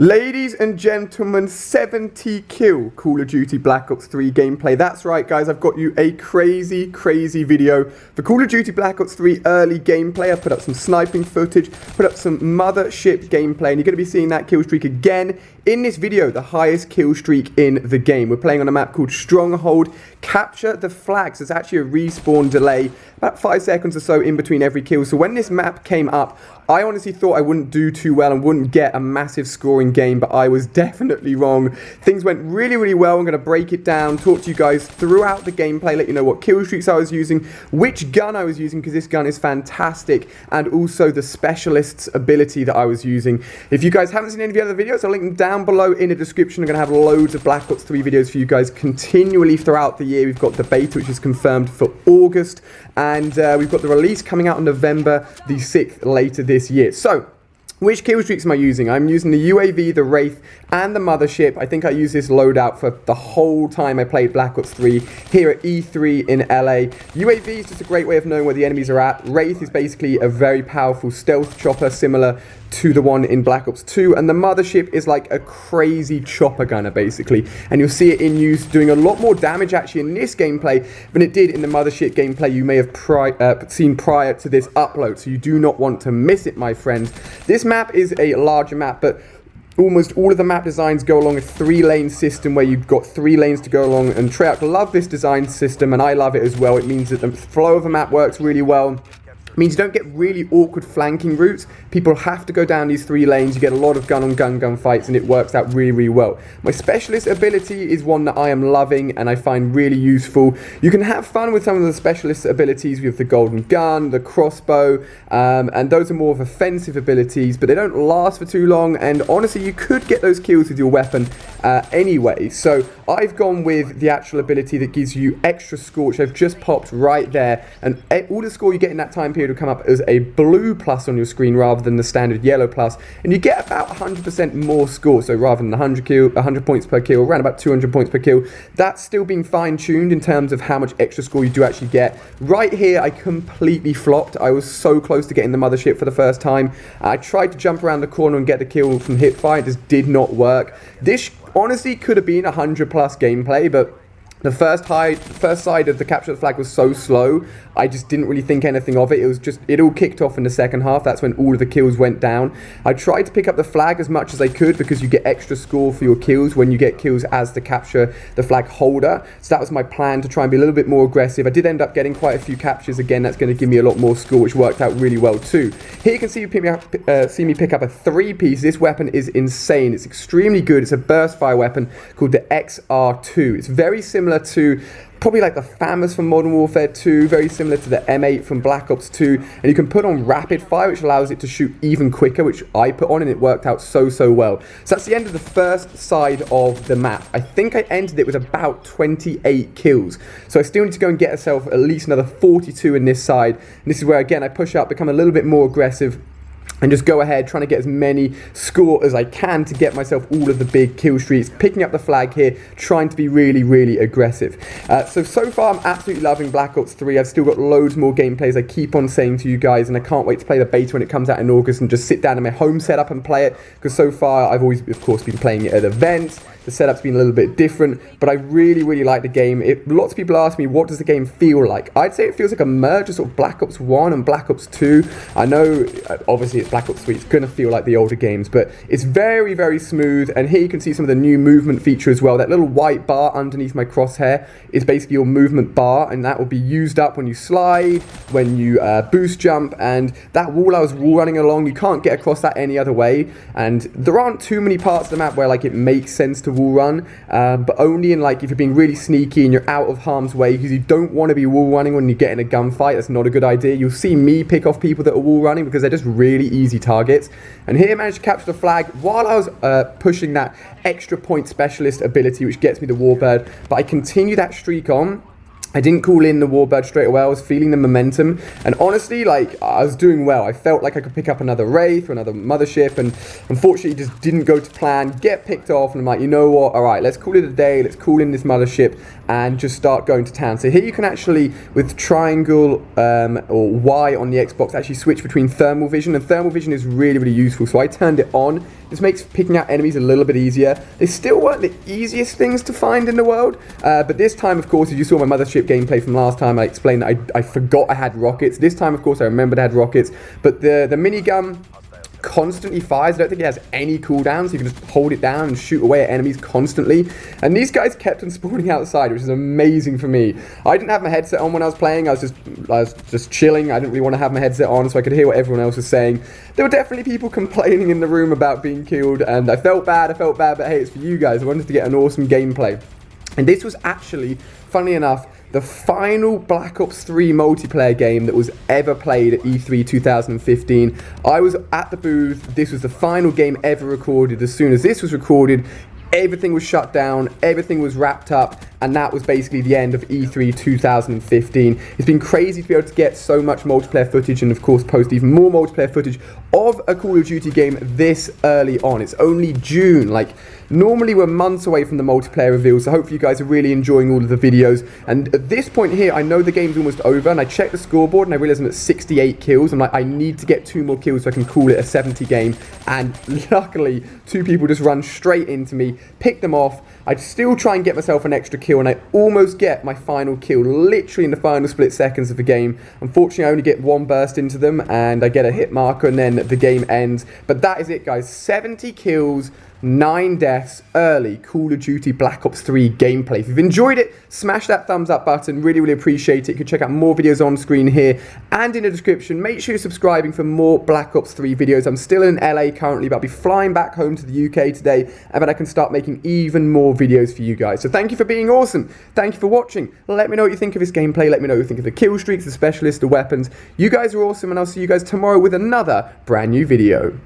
Ladies and gentlemen, 70 kill Call of Duty Black Ops 3 gameplay. That's right, guys, I've got you a crazy video for Call of Duty Black Ops 3 early gameplay. I've put up some sniping footage, put up some mothership gameplay, and you're going to be seeing that kill streak again in this video, the highest kill streak in the game. We're playing on a map called Stronghold. Capture the flags. There's actually a respawn delay, about 5 seconds or so in between every kill. So when this map came up, I honestly thought I wouldn't do too well and wouldn't get a massive scoring game, but I was definitely wrong. Things went really well. I'm going to break it down, talk to you guys throughout the gameplay, let you know what kill streaks I was using, which gun I was using, because this gun is fantastic, and also the specialist's ability that I was using. If you guys haven't seen any of the other videos, I'll link them down below in the description. I'm going to have loads of Black Ops 3 videos for you guys continually throughout the year. We've got the beta, which is confirmed for August, and we've got the release coming out on November the 6th later this year. So, which kill streaks am I using? I'm using the UAV, the Wraith, and the Mothership. I think I used this loadout for the whole time I played Black Ops 3 here at E3 in LA. UAV is just a great way of knowing where the enemies are at. Wraith is basically a very powerful stealth chopper, similar to the one in Black Ops 2, and the Mothership is like a crazy chopper gunner basically, and you'll see it in use doing a lot more damage actually in this gameplay than it did in the Mothership gameplay you may have seen prior to this upload, so you do not want to miss it, my friends. This map is a larger map, but almost all of the map designs go along a 3-lane system where you've got 3 lanes to go along, and Treyarch love this design system and I love it as well. It means that the flow of the map works really well. It means you don't get really awkward flanking routes. People have to go down these 3 lanes. You get a lot of gun-on-gun fights, and it works out really well. My specialist ability is one that I am loving and I find really useful. You can have fun with some of the specialist abilities. We have the golden gun, the crossbow, and those are more of offensive abilities, but they don't last for too long, and honestly, you could get those kills with your weapon anyway. So I've gone with the actual ability that gives you extra score, which I've just popped right there, and all the score you get in that time period will come up as a blue plus on your screen rather than the standard yellow plus, and you get about 100% more score. So rather than 100 points per kill, around about 200 points per kill. That's still being fine-tuned in terms of how much extra score you do actually get. Right here, I completely flopped. I was so close to getting the Mothership for the first time. I tried to jump around the corner and get the kill from hipfire. It just did not work. This honestly could have been 100+ gameplay, but the first side of the capture the flag was so slow, I just didn't really think anything of it. It was just, it all kicked off in the second half. That's when all of the kills went down. I tried to pick up the flag as much as I could because you get extra score for your kills when you get kills as the capture the flag holder. So that was my plan, to try and be a little bit more aggressive. I did end up getting quite a few captures. Again, that's going to give me a lot more score, which worked out really well too. Here you can see me pick up a 3-piece. This weapon is insane. It's extremely good. It's a burst fire weapon called the XR2. It's very similar to probably like the FAMAS from Modern Warfare 2, very similar to the M8 from Black Ops 2, and you can put on rapid fire, which allows it to shoot even quicker, which I put on, and it worked out so well. So that's the end of the first side of the map. I think I ended it with about 28 kills, so I still need to go and get myself at least another 42 in this side, and this is where again I push up, become a little bit more aggressive, and just go ahead, trying to get as many score as I can to get myself all of the big kill streaks, picking up the flag here, trying to be really aggressive. So far, I'm absolutely loving Black Ops 3. I've still got loads more gameplays I keep on saying to you guys, and I can't wait to play the beta when it comes out in August and just sit down in my home setup and play it, because so far, I've always, of course, been playing it at events. The setup's been a little bit different, but I really like the game. Lots of people ask me, what does the game feel like? I'd say it feels like a merge of sort of Black Ops 1 and Black Ops 2. I know, obviously, it's Black Ops 3. It's going to feel like the older games, but it's very smooth. And here you can see some of the new movement feature as well. That little white bar underneath my crosshair is basically your movement bar, and that will be used up when you slide, when you boost jump, and that wall I was wall running along, you can't get across that any other way. And there aren't too many parts of the map where like it makes sense to wall run, but only in like if you're being really sneaky and you're out of harm's way, because you don't want to be wall running when you get in a gunfight. That's not a good idea. You'll see me pick off people that are wall running because they're just really easy targets. And here I managed to capture the flag while I was pushing that extra point specialist ability, which gets me the Warbird, but I continue that streak on. I didn't call in the Warbird straight away. I was feeling the momentum, and honestly, like, I was doing well. I felt like I could pick up another Wraith or another Mothership, and unfortunately, it just didn't go to plan, get picked off, and I'm like, you know what, all right, let's call it a day, let's call in this Mothership, and just start going to town. So here you can actually, with triangle or Y on the Xbox, actually switch between thermal vision, and thermal vision is really, really useful, so I turned it on. This makes picking out enemies a little bit easier. They still weren't the easiest things to find in the world, but this time, of course, as you saw my Mothership gameplay from last time, I explained that I forgot I had rockets. This time, of course, I remembered I had rockets, but the minigun constantly fires. I don't think it has any cooldowns, so you can just hold it down and shoot away at enemies constantly. And these guys kept on spawning outside, which is amazing for me. I didn't have my headset on when I was playing. I was just chilling. I didn't really want to have my headset on, so I could hear what everyone else was saying. There were definitely people complaining in the room about being killed, and I felt bad, but hey, it's for you guys. I wanted to get an awesome gameplay. And this was actually, funnily enough, the final Black Ops 3 multiplayer game that was ever played at E3 2015. I was at the booth. This was the final game ever recorded. As soon as this was recorded, everything was shut down, everything was wrapped up, and that was basically the end of E3 2015. It's been crazy to be able to get so much multiplayer footage, and of course post even more multiplayer footage of a Call of Duty game this early on. It's only June. Like, normally we're months away from the multiplayer reveal, so hopefully you guys are really enjoying all of the videos. And at this point here, I know the game's almost over, and I checked the scoreboard and I realized I'm at 68 kills. I'm like, I need to get 2 more kills so I can call it a 70 game. And luckily, 2 people just run straight into me, pick them off. I'd still try and get myself an extra kill, and I almost get my final kill, literally in the final split seconds of the game. Unfortunately, I only get 1 burst into them, and I get a hit marker, and then the game ends. But that is it, guys. 70 kills, 9 deaths, early Call of Duty Black Ops 3 gameplay. If you've enjoyed it, smash that thumbs up button. Really, really appreciate it. You can check out more videos on screen here and in the description. Make sure you're subscribing for more Black Ops 3 videos. I'm still in LA currently, but I'll be flying back home to the UK today, and then I can start making even more videos for you guys. So thank you for being awesome. Thank you for watching. Let me know what you think of this gameplay. Let me know what you think of the kill streaks, the specialists, the weapons. You guys are awesome, and I'll see you guys tomorrow with another brand new video.